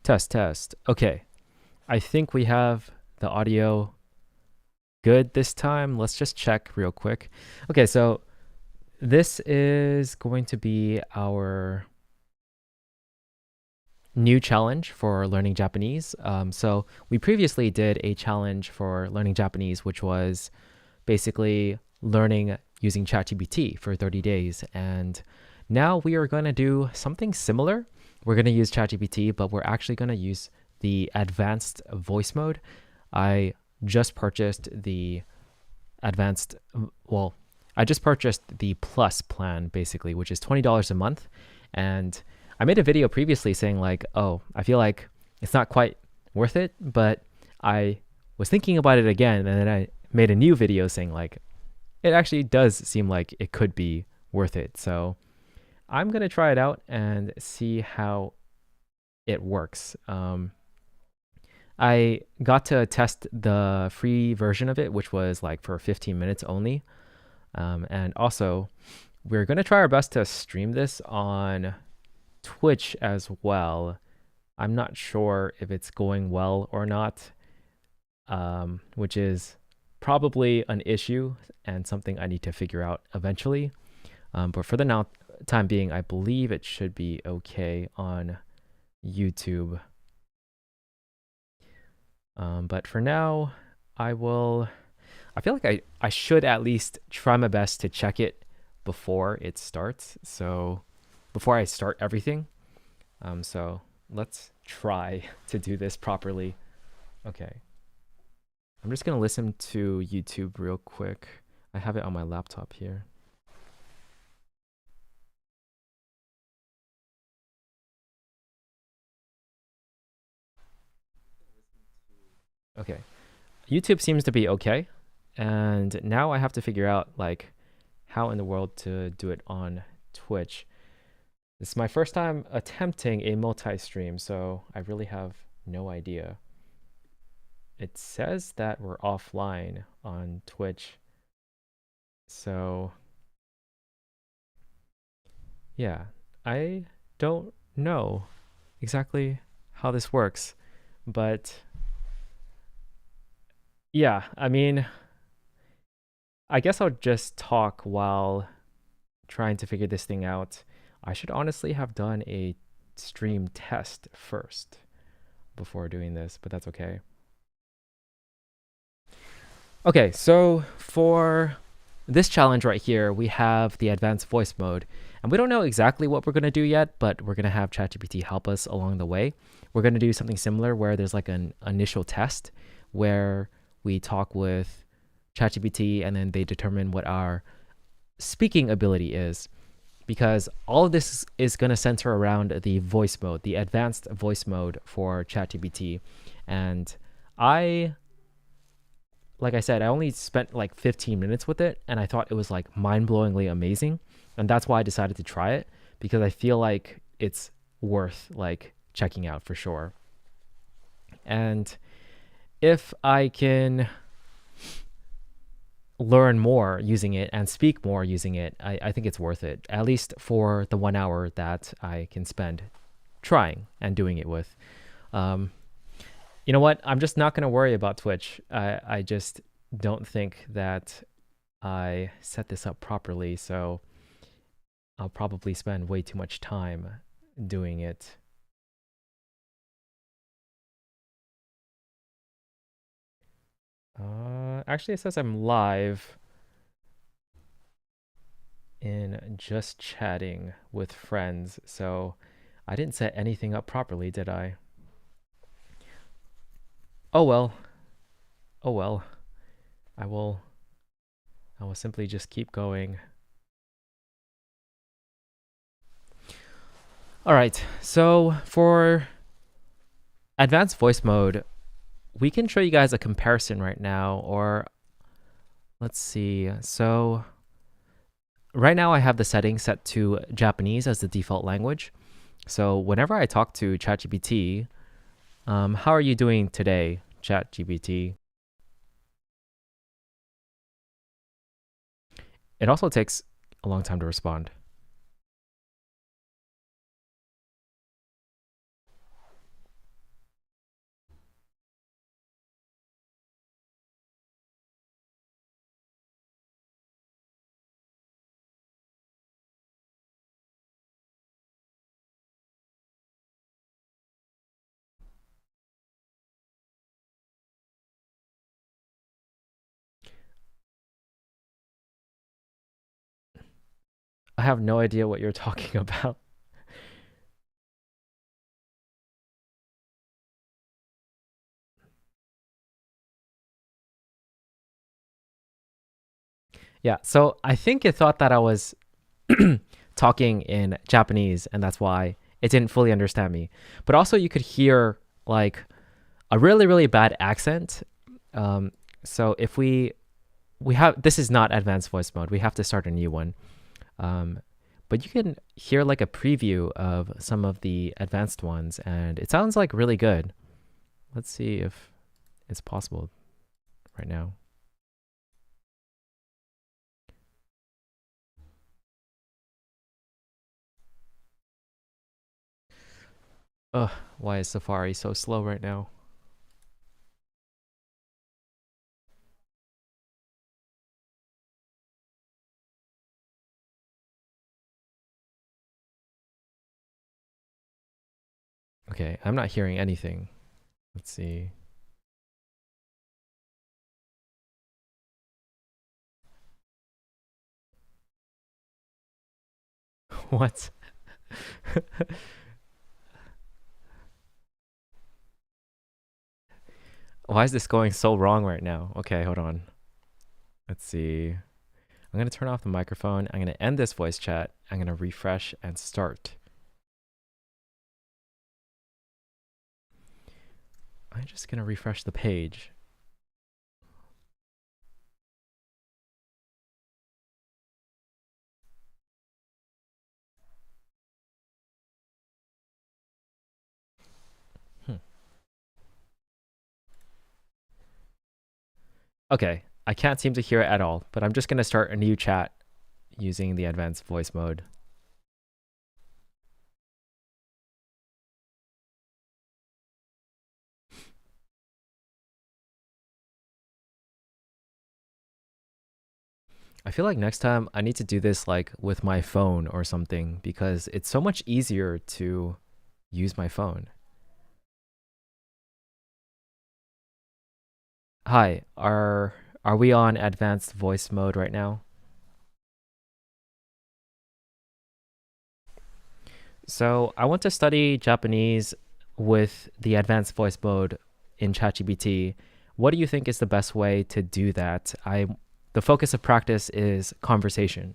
Test, test. Okay. I think we have the audio good this time. Let's just check real quick. Okay, so this is going to be our new challenge for learning Japanese. So we previously did a challenge for learning Japanese, which was basically learning using ChatGPT for 30 days. And now we are going to do something similar. We're going to use ChatGPT, but we're actually going to use the advanced voice mode. I just purchased the advanced, well, I just purchased the plus plan basically, which is $20 a month. And I made a video previously saying like, oh, I feel like it's not quite worth it, but I was thinking about it again. And then I made a new video saying like, it actually does seem like it could be worth it. So I'm going to try it out and see how it works. I got to test the free version of it, which was like for 15 minutes only. And also, we're going to try our best to stream this on Twitch as well. I'm not sure if it's going well or not, which is probably an issue and something I need to figure out eventually. But for the time being, I believe it should be okay on YouTube. But for now, I feel like I should at least try my best to check it before it starts. So before I start everything. So let's try to do this properly. Okay. I'm just going to listen to YouTube real quick. I have it on my laptop here. Okay. YouTube seems to be okay. And now I have to figure out like how in the world to do it on Twitch. This is my first time attempting a multi-stream, so I really have no idea. It says that we're offline on Twitch. So yeah, I don't know exactly how this works, but yeah, I mean, I guess I'll just talk while trying to figure this thing out. I should honestly have done a stream test first before doing this, but that's okay. Okay, so for this challenge right here, we have the advanced voice mode, and we don't know exactly what we're going to do yet, but we're going to have ChatGPT help us along the way. We're going to do something similar where there's like an initial test where we talk with ChatGPT and then they determine what our speaking ability is, because all of this is going to center around the voice mode, the advanced voice mode for ChatGPT. And like I said, I only spent like 15 minutes with it and I thought it was like mind-blowingly amazing. And that's why I decided to try it, because I feel like it's worth like checking out for sure. And if I can learn more using it and speak more using it, I think it's worth it, at least for the 1 hour that I can spend trying and doing it with. You know what? I'm just not going to worry about Twitch. I just don't think that I set this up properly, so I'll probably spend way too much time doing it. Actually, it says I'm live in just chatting with friends, so I didn't set anything up properly, did I? Oh well. Oh well. I will simply just keep going. All right, so for advanced voice mode, we can show you guys a comparison right now, or let's see. So right now I have the setting set to Japanese as the default language. So whenever I talk to ChatGPT, how are you doing today, ChatGPT? It also takes a long time to respond. I have no idea what you're talking about. Yeah, so I think it thought that I was talking in Japanese, and that's why it didn't fully understand me. But also, you could hear like a really, really bad accent. Um, so if we have this is not advanced voice mode. We have to start a new one. Um, but you can hear like a preview of some of the advanced ones, and it sounds like really good. Let's see if it's possible right now. Ugh, why is Safari so slow right now? Okay, I'm not hearing anything. Let's see. What? Why is this going so wrong right now? Okay, hold on. Let's see. I'm going to turn off the microphone. I'm going to end this voice chat. I'm going to refresh and start. I'm just going to refresh the page. Hmm. Okay, I can't seem to hear it at all, but I'm just going to start a new chat using the advanced voice mode. I feel like next time I need to do this like with my phone or something because it's so much easier to use my phone. Hi, are we on advanced voice mode right now? So, I want to study Japanese with the advanced voice mode in ChatGPT. What do you think is the best way to do that? The focus of practice is conversation.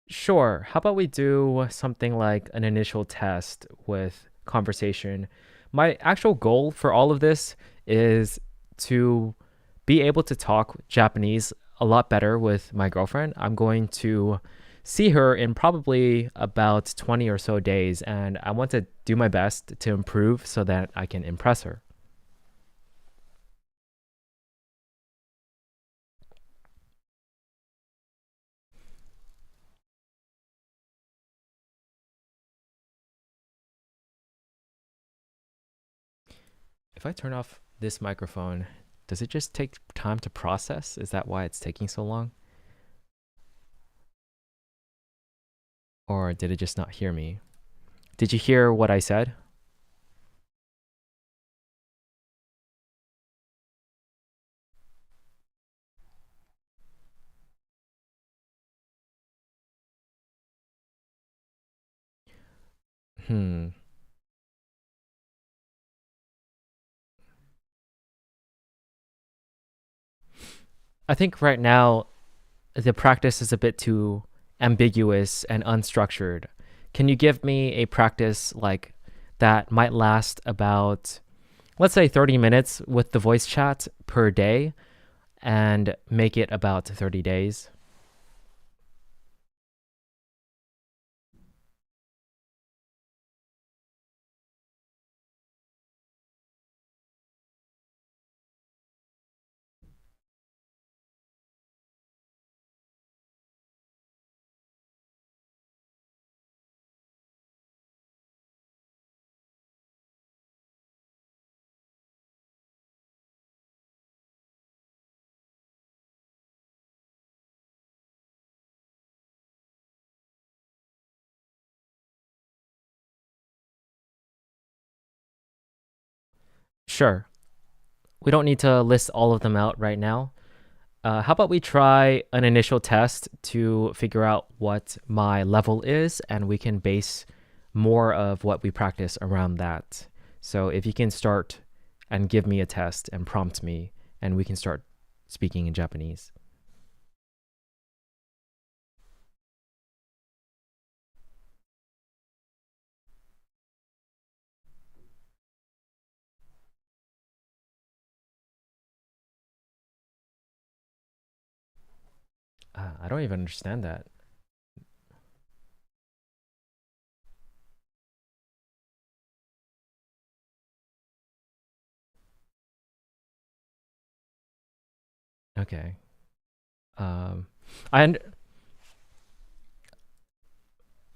Sure. How about we do something like an initial test with conversation? My actual goal for all of this is to be able to talk Japanese a lot better with my girlfriend. I'm going to see her in probably about 20 or so days, and I want to do my best to improve so that I can impress her. If I turn off this microphone, does it just take time to process? Is that why it's taking so long? Or did it just not hear me? Did you hear what I said? Hmm. I think right now the practice is a bit too ambiguous and unstructured. Can you give me a practice like that might last about, let's say, 30 minutes with the voice chat per day and make it about 30 days? Sure. We don't need to list all of them out right now. How about we try an initial test to figure out what my level is, and we can base more of what we practice around that. So if you can start and give me a test and prompt me, and we can start speaking in Japanese. I don't even understand that. Okay. Um, I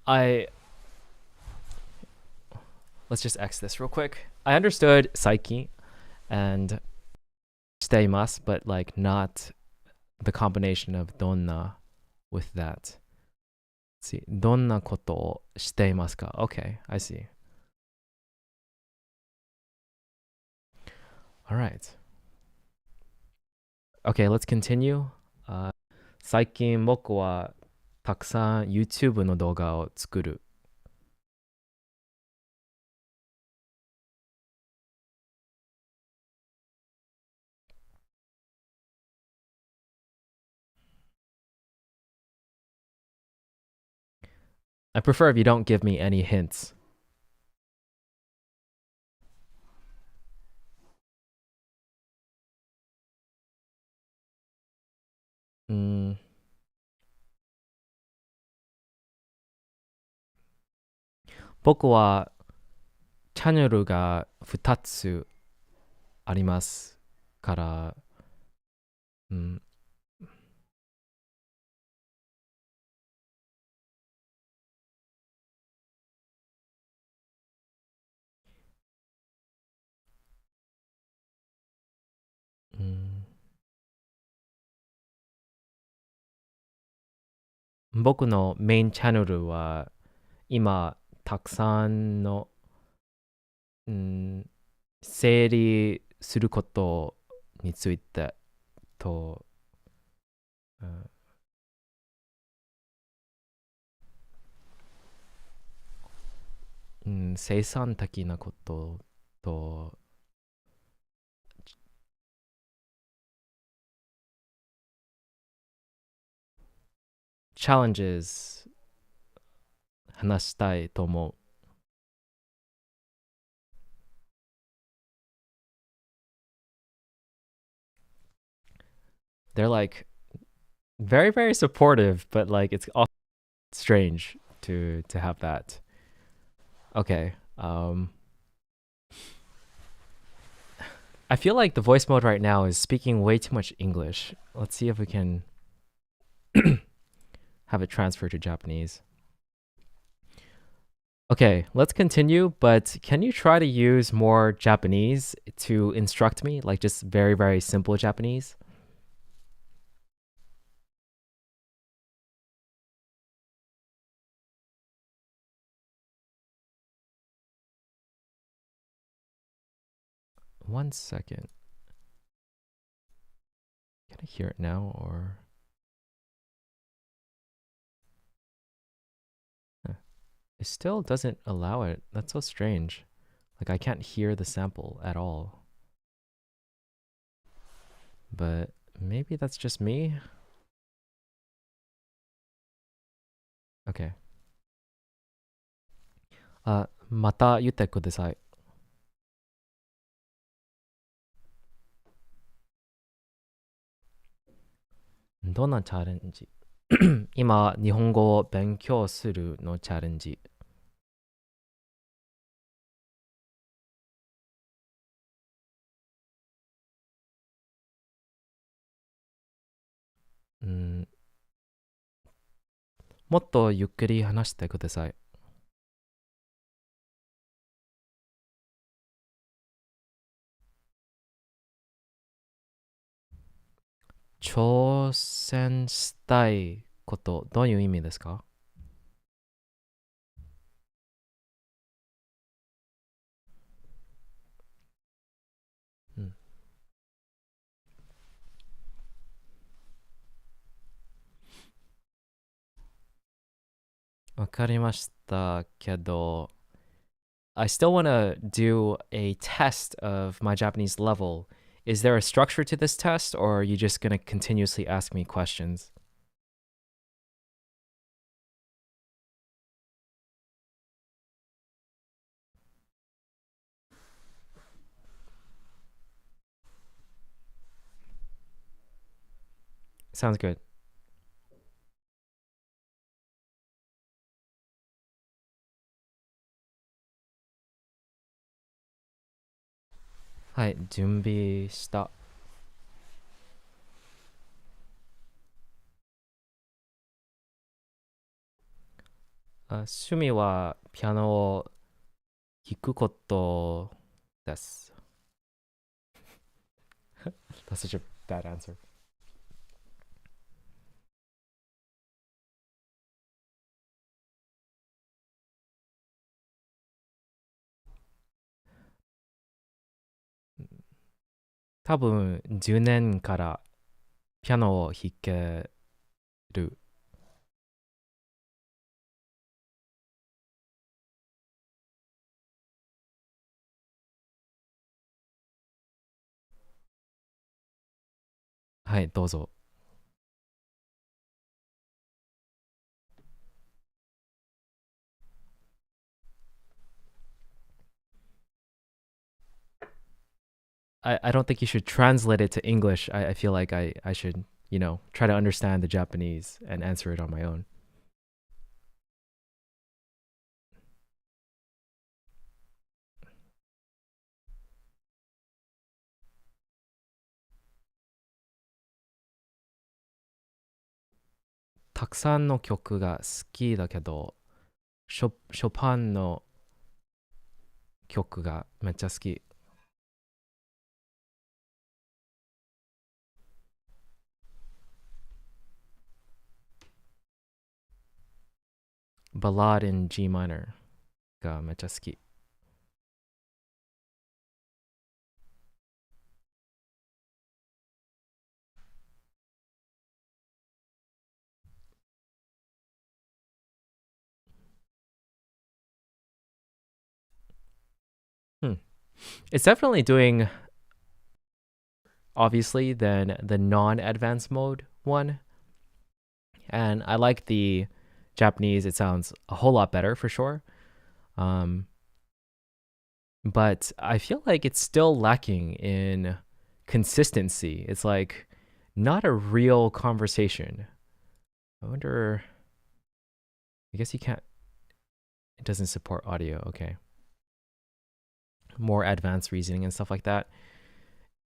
I let's just X this real quick. I understood psyche and steimas, but like not the combination of donna with that. Let's see, どんなことをしていますか? Okay, I see. All right. Okay, let's continue. 最近僕はたくさん YouTube の動画を作る。I prefer if you don't give me any hints. うん、僕はチャンネルが2つありますから、うん、うん、僕のメインチャンネルは今たくさんの、うん、整理することについてと、うん、生産的なことと、challenges 話したいと思う。They're like very, very supportive, but like it's also strange to have that. Okay. I feel like the voice mode right now is speaking way too much English. Let's see if we can have it transfer to Japanese. Okay, let's continue, but can you try to use more Japanese to instruct me? Like just very, very simple Japanese? One second. Can I hear it now or? Huh. It still doesn't allow it. That's so strange. Like I can't hear the sample at all. But maybe that's just me. Okay. また言ってください。どんなチャレンジ？今、日本語を勉強するのチャレンジ。うん、もっとゆっくり話してください。挑戦したいこと、どういう意味ですか？わかりましたけど、I still want to do a test of my Japanese level. Is there a structure to this test, or are you just going to continuously ask me questions? Sounds good. はい、準備した。趣味はピアノを弾くことです。That's such a bad answer. 多分10年からピアノを弾ける。はい、どうぞ。I don't think you should translate it to English. I feel like I should, try to understand the Japanese and answer it on my own. "たくさんの曲が好きだけど、ショパンの曲がめっちゃ好き。Ballad in G minor がめっちゃ好き。Hmm. It's definitely doing, obviously, than the non-advanced mode one. And I like the Japanese. It sounds a whole lot better for sure. Um, but I feel like it's still lacking in consistency. It's like not a real conversation. I wonder. I guess you can't. It doesn't support audio. Okay. More advanced reasoning and stuff like that.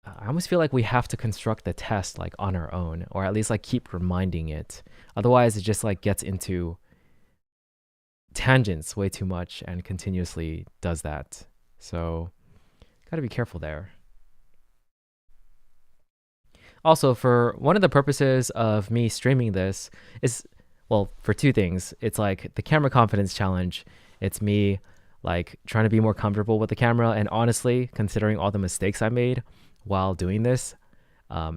I almost feel like we have to construct the test like on our own, or at least like keep reminding it. Otherwise, it just like gets into tangents way too much and continuously does that. So, gotta be careful there. Also, for one of the purposes of me streaming this is, well, for two things. It's like the camera confidence challenge. It's me like trying to be more comfortable with the camera. And honestly, considering all the mistakes I made while doing this,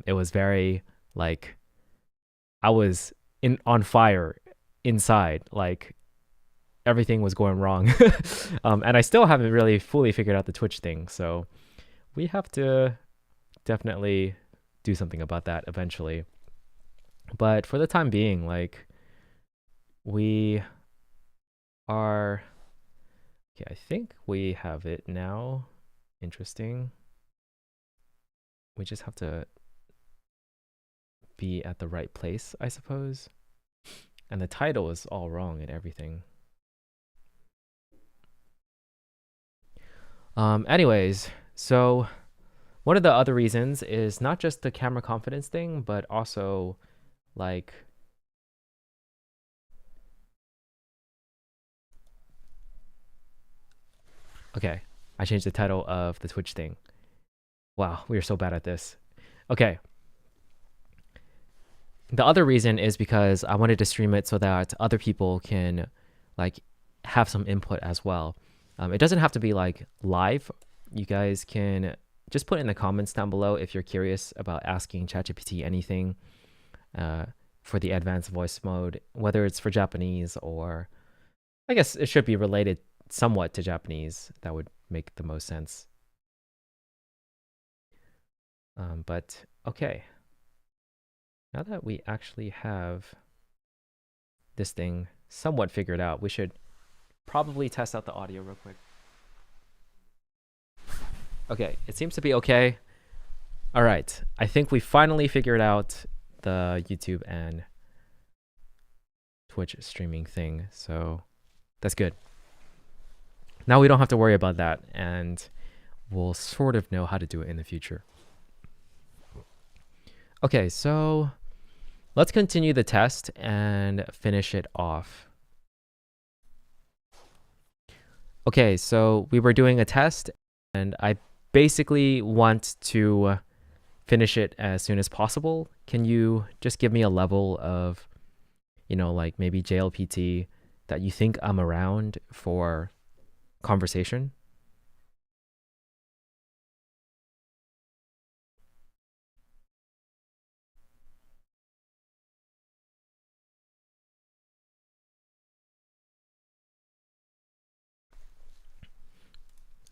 it was very like I was in on fire inside. Like everything was going wrong. And I still haven't really fully figured out the Twitch thing. So we have to definitely do something about that eventually. But for the time being, like we are, okay, I think we have it now. Interesting. We just have to be at the right place, I suppose. And the title is all wrong and everything. Anyways, so one of the other reasons is not just the camera confidence thing, but also like okay, I changed the title of the Twitch thing. Wow, we are so bad at this. Okay. The other reason is because I wanted to stream it so that other people can like have some input as well. It doesn't have to be like live. You guys can just put in the comments down below if you're curious about asking ChatGPT anything for the advanced voice mode, whether it's for Japanese or I guess it should be related somewhat to Japanese. That would make the most sense. But okay, now that we actually have this thing somewhat figured out, we should probably test out the audio real quick. Okay, it seems to be okay. All right, I think we finally figured out the YouTube and Twitch streaming thing, so that's good. Now we don't have to worry about that, and we'll sort of know how to do it in the future. Okay, so let's continue the test and finish it off. Okay, so we were doing a test, and I basically want to finish it as soon as possible. Can you just give me a level of, like maybe JLPT that you think I'm around for conversation?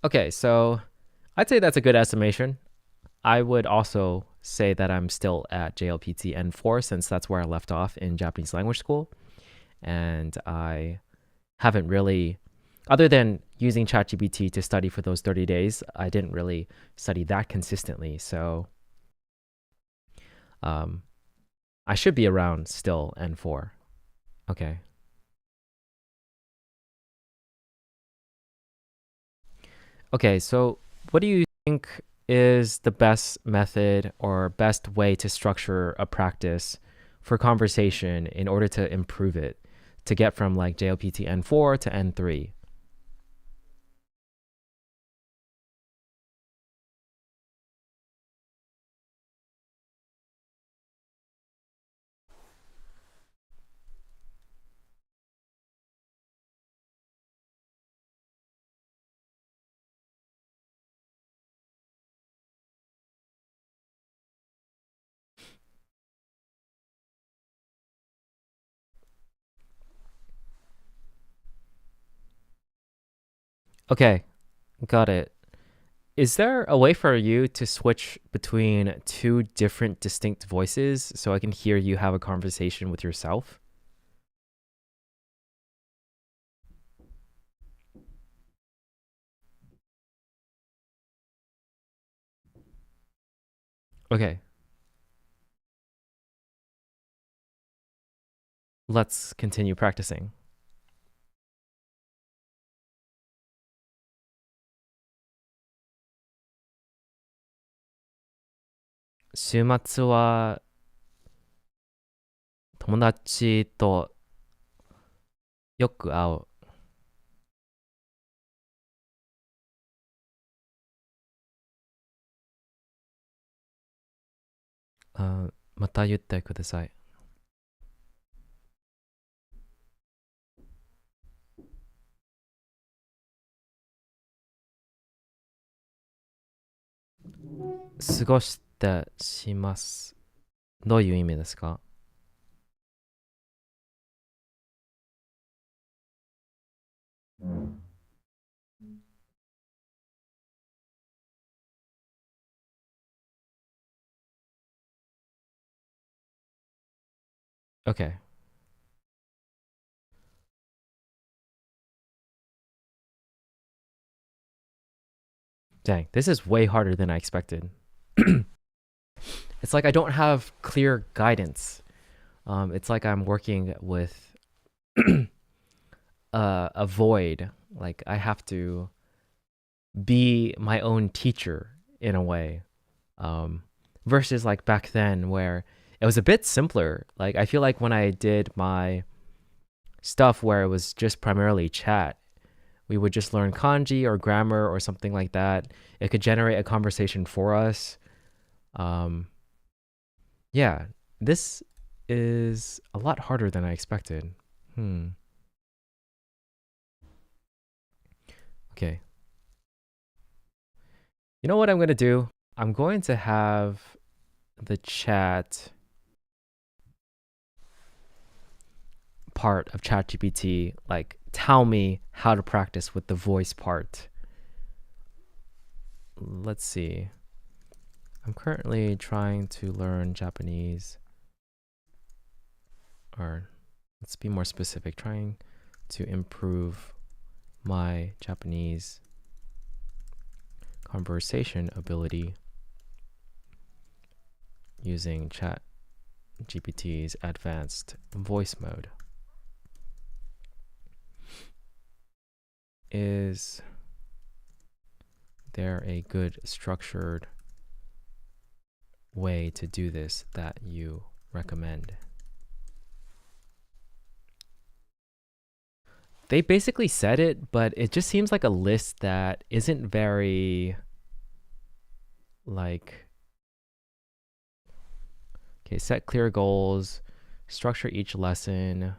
Okay, so I'd say that's a good estimation. I would also say that I'm still at JLPT N4 since that's where I left off in Japanese language school. And I haven't really, other than using ChatGPT to study for those 30 days, I didn't really study that consistently. So I should be around still N4. Okay. Okay, so what do you think is the best method or best way to structure a practice for conversation in order to improve it, to get from like JLPT N4 to N3? Okay, got it. Is there a way for you to switch between two different distinct voices so I can hear you have a conversation with yourself? Okay, let's continue practicing. 週末は友達とよく会う。また言ってください。過ごしてします。どういう意味ですか？ Okay. Dang, this is way harder than I expected. It's like I don't have clear guidance. It's like I'm working with a void. Like I have to be my own teacher in a way. Versus like back then where it was a bit simpler. Like I feel like when I did my stuff where it was just primarily chat, we would just learn kanji or grammar or something like that. It could generate a conversation for us. Yeah, this is a lot harder than I expected. Okay. You know what I'm going to do? I'm going to have the chat part of ChatGPT like tell me how to practice with the voice part. Let's see. I'm currently trying to learn Japanese, or let's be more specific, trying to improve my Japanese conversation ability using ChatGPT's advanced voice mode. Is there a good structured way to do this that you recommend? They basically said it, but it just seems like a list that isn't very like, okay, set clear goals, structure each lesson.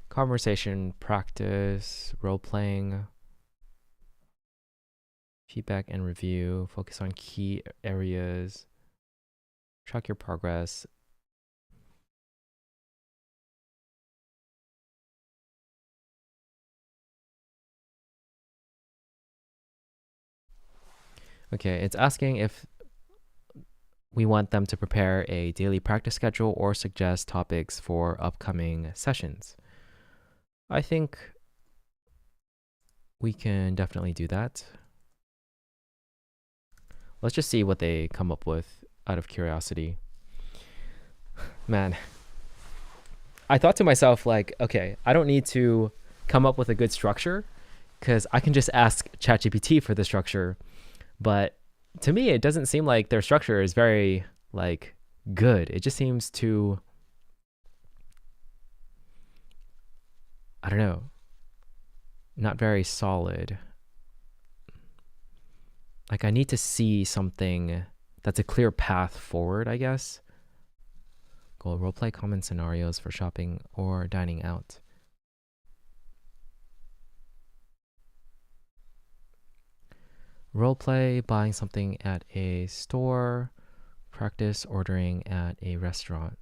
Conversation practice, role playing, feedback and review, focus on key areas, track your progress. Okay, it's asking if we want them to prepare a daily practice schedule or suggest topics for upcoming sessions. I think we can definitely do that. Let's just see what they come up with out of curiosity. Man, I thought to myself, like, okay, I don't need to come up with a good structure because I can just ask ChatGPT for the structure. But to me, it doesn't seem like their structure is very, like, good. It just seems to, I don't know, not very solid. Like, I need to see something that's a clear path forward, I guess. Go roleplay common scenarios for shopping or dining out. Roleplay buying something at a store. Practice ordering at a restaurant.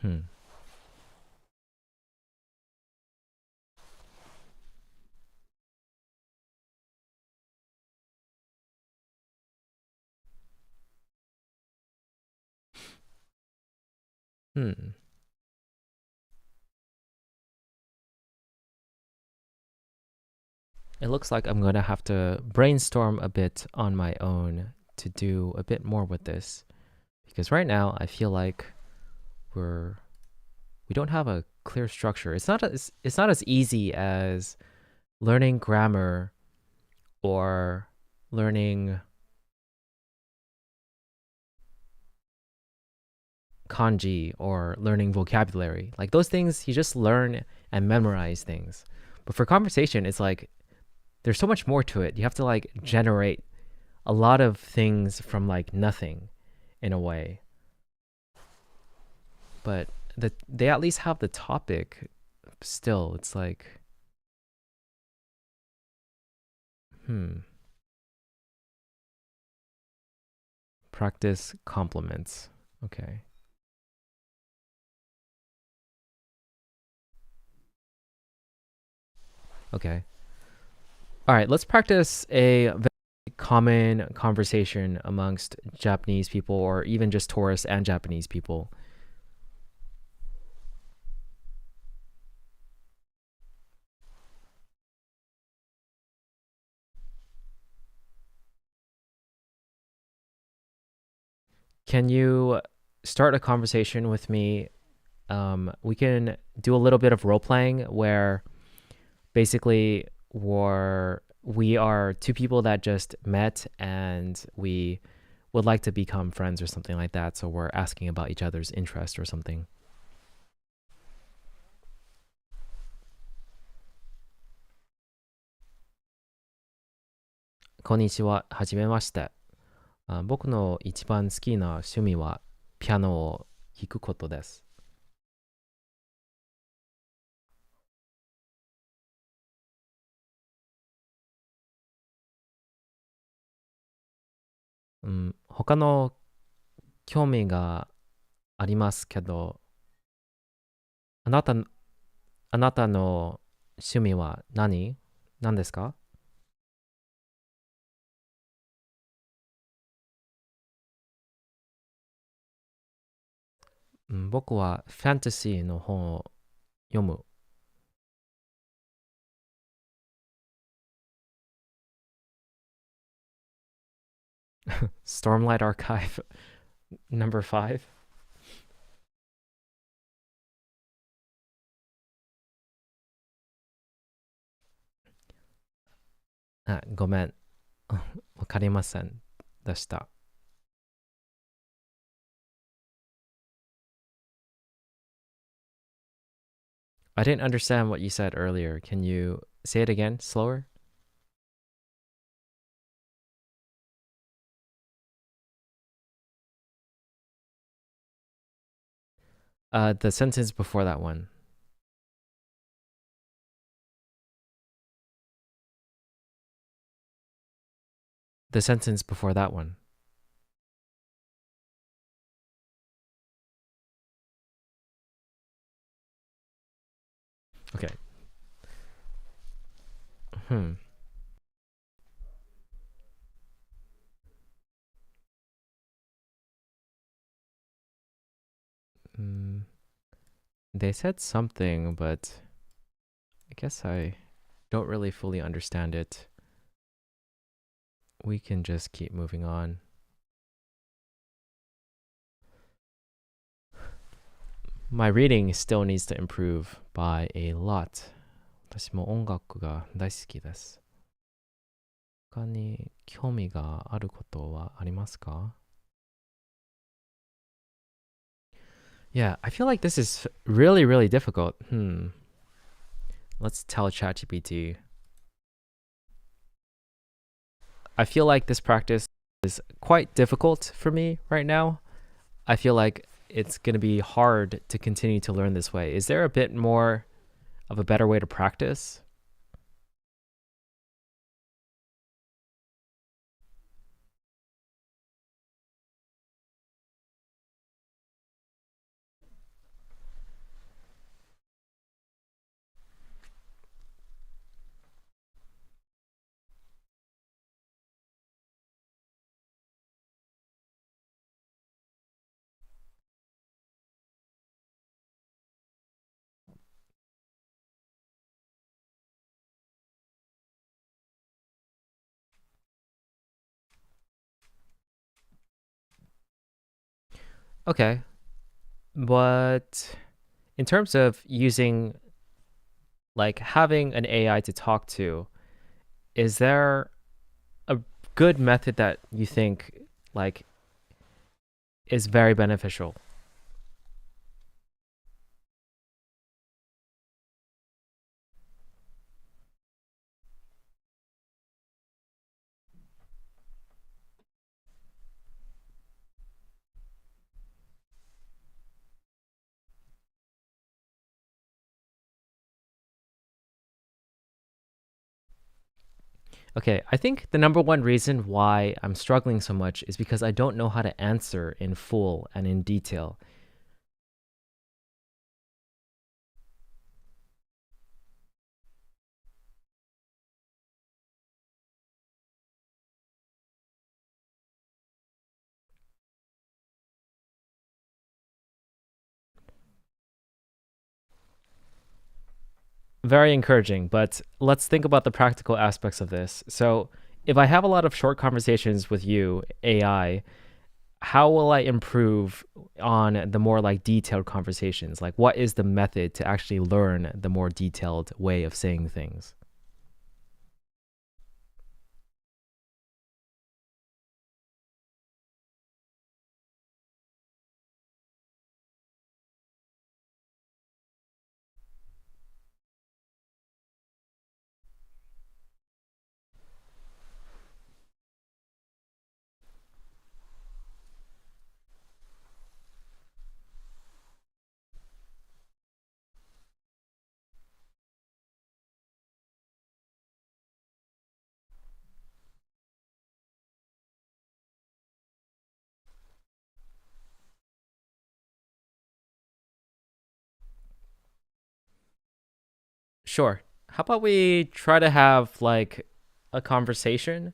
Hmm. Hmm. It looks like I'm going to have to brainstorm a bit on my own to do a bit more with this. Because right now I feel like we don't have a clear structure. It's not as easy as learning grammar or learning kanji or learning vocabulary. Like those things, you just learn and memorize things. But for conversation, it's like there's so much more to it. You have to like generate a lot of things from like nothing in a way. But they at least have the topic still. It's like, practice compliments. Okay. Okay. All right, let's practice a very common conversation amongst Japanese people or even just tourists and Japanese people. Can you start a conversation with me? We can do a little bit of role playing where basically we are two people that just met and we would like to become friends or something like that. So we're asking about each other's interest or something. こんにちは、はじめまして。僕の一番好きな趣味はピアノを聞くことです。うん、他の興味がありますけど、あなた、あなたの趣味は何ですか？うん、僕はファンタジーの本を読む。Stormlight Archive number 5? あ、ごめん。わかりませんでした。I didn't understand what you said earlier. Can you say it again slower? The sentence before that one. The sentence before that one. Okay. Hmm. Mm, they said something, but I guess I don't really fully understand it. We can just keep moving on. My reading still needs to improve by a lot. 私も音楽が大好きです。他に興味があることはありますか？ Yeah, I feel like this is really, really difficult. Let's tell ChatGPT. I feel like this practice is quite difficult for me right now. I feel like it's going to be hard to continue to learn this way. Is there a bit more of a better way to practice? Okay, but in terms of using, like, having an AI to talk to, is there a good method that you think, like, is very beneficial? Okay, I think the number one reason why I'm struggling so much is because I don't know how to answer in full and in detail. Very encouraging, but let's think about the practical aspects of this. So, if I have a lot of short conversations with you, AI, how will I improve on the more like detailed conversations? Like, what is the method to actually learn the more detailed way of saying things? Sure. How about we try to have like a conversation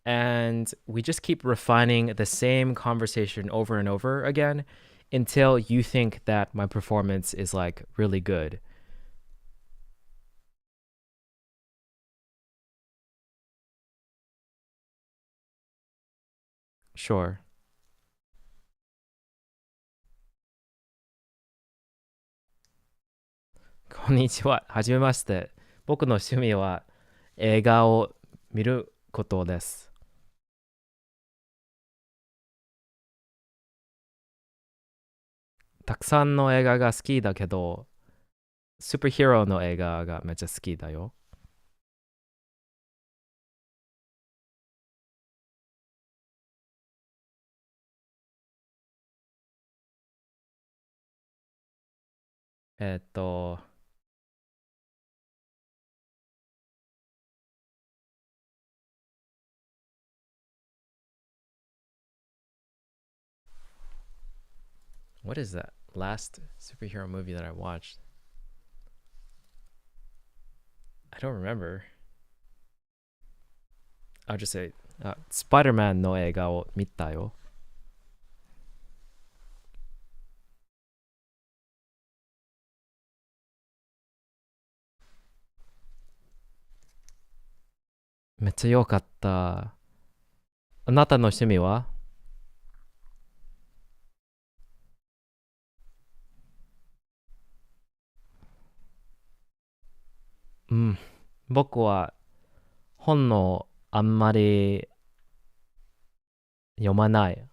and we just keep refining the same conversation over and over again until you think that my performance is like really good. Sure. こんにちは。はじめまして。僕の趣味は映画を見ることです。たくさんの映画が好きだけど、スーパーヒーローの映画がめっちゃ好きだよ。えーっと、What is that last superhero movie that I watched? I don't remember. I'll just say, スパイダーマンの映画を見たよ。めっちゃ良かった。あなたの趣味は？うん。僕は本のあんまり読まない。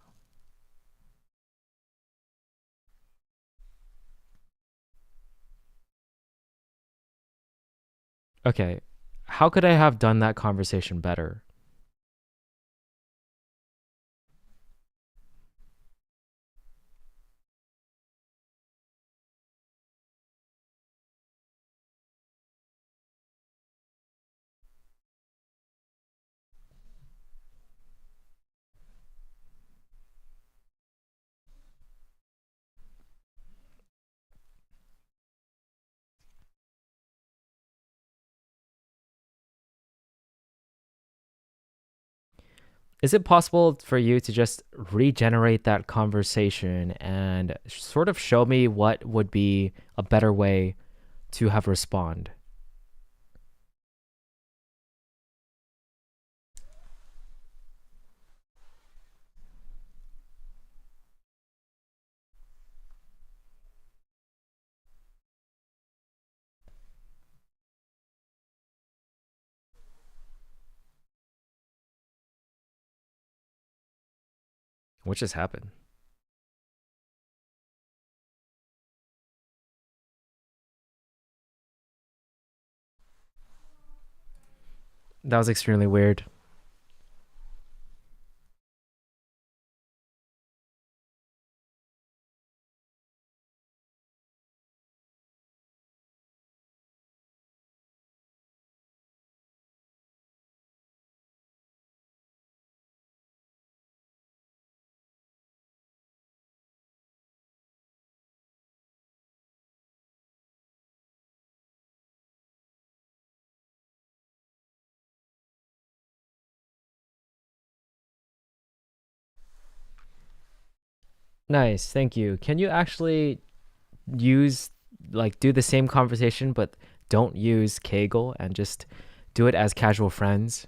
Okay. How could I have done that conversation better? Is it possible for you to just regenerate that conversation and sort of show me what would be a better way to have respond? What just happened? That was extremely weird. Nice, thank you. Can you actually use like do the same conversation but don't use Kaggle and just do it as casual friends?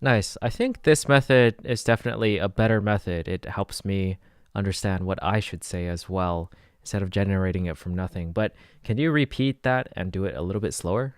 Nice. I think this method is definitely a better method. It helps me understand what I should say as well instead of generating it from nothing. But can you repeat that and do it a little bit slower?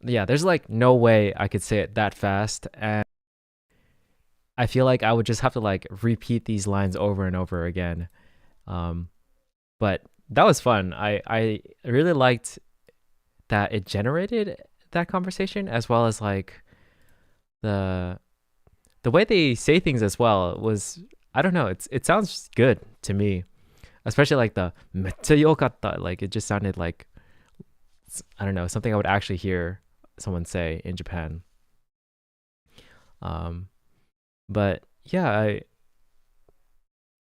Yeah, there's like no way I could say it that fast, and I feel like I would just have to like repeat these lines over and over again. Um, but that was fun. I really liked that it generated that conversation, as well as like the the way they say things as well was, I don't know, it sounds good to me, especially like the "めっちゃ良かった." Like it just sounded like, I don't know, something I would actually hear someone say in Japan. Um, but yeah,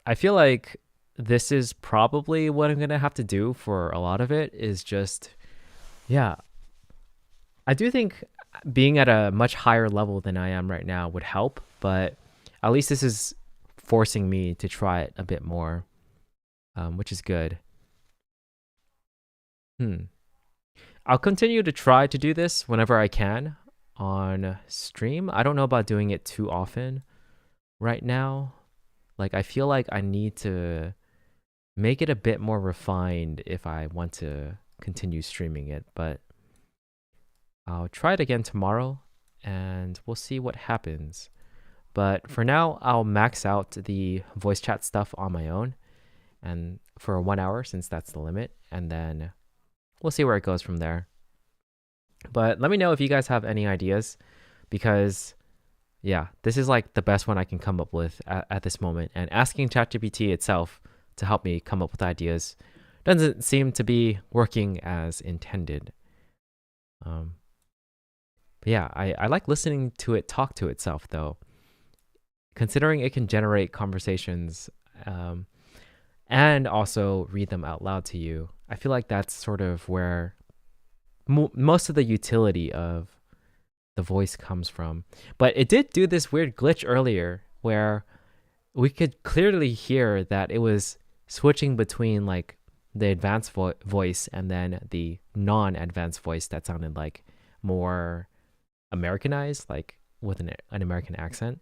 I feel like this is probably what I'm gonna have to do for a lot of it. Is just, yeah, I do think being at a much higher level than I am right now would help, but at least this is forcing me to try it a bit more, which is good. Hmm. I'll continue to try to do this whenever I can on stream. I don't know about doing it too often right now. Like, I feel like I need to make it a bit more refined if I want to continue streaming it, but I'll try it again tomorrow and we'll see what happens. But for now, I'll max out the voice chat stuff on my own and for 1 hour, since that's the limit, and then we'll see where it goes from there. But let me know if you guys have any ideas, because yeah, this is like the best one I can come up with at this moment. And asking ChatGPT itself to help me come up with ideas doesn't seem to be working as intended. Um, but yeah, I like listening to it talk to itself, though. Considering it can generate conversations, and also read them out loud to you, I feel like that's sort of where most of the utility of the voice comes from. But it did do this weird glitch earlier where we could clearly hear that it was switching between like the advanced voice and then the non-advanced voice that sounded like more Americanized, like with an American accent.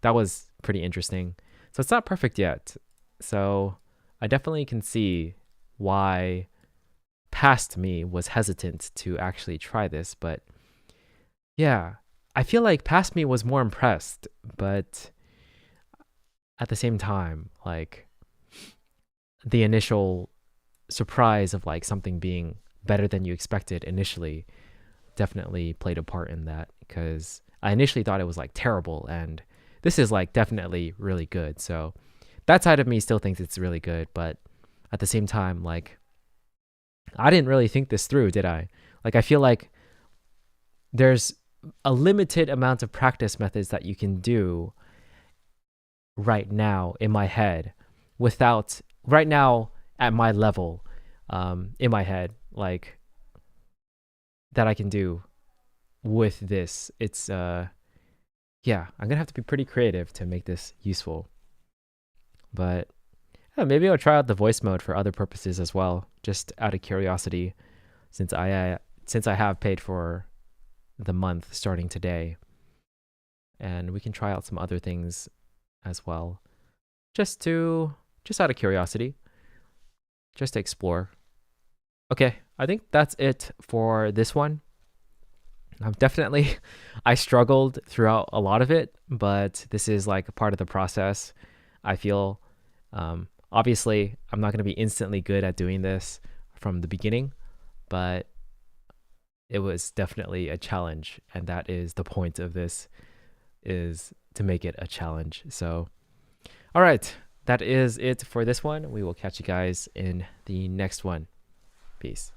That was pretty interesting. So it's not perfect yet. So I definitely can see why past me was hesitant to actually try this. But yeah, I feel like past me was more impressed, but at the same time, like the initial surprise of like something being better than you expected initially definitely played a part in that, because I initially thought it was like terrible, and this is like definitely really good. So that side of me still thinks it's really good, but at the same time, like I didn't really think this through, did I? Like I feel like there's a limited amount of practice methods that you can do right now in my head, without right now at my level, in my head, like that I can do with this. It's yeah, I'm gonna have to be pretty creative to make this useful. But yeah, maybe I'll try out the voice mode for other purposes as well, just out of curiosity, since I have paid for the month starting today, and we can try out some other things as well, just out of curiosity, just to explore. Okay, I think that's it for this one. Definitely, I struggled throughout a lot of it, but this is like a part of the process. I feel, obviously, I'm not going to be instantly good at doing this from the beginning, but it was definitely a challenge, and that is the point of this, is to make it a challenge. So, all right, that is it for this one. We will catch you guys in the next one. Peace.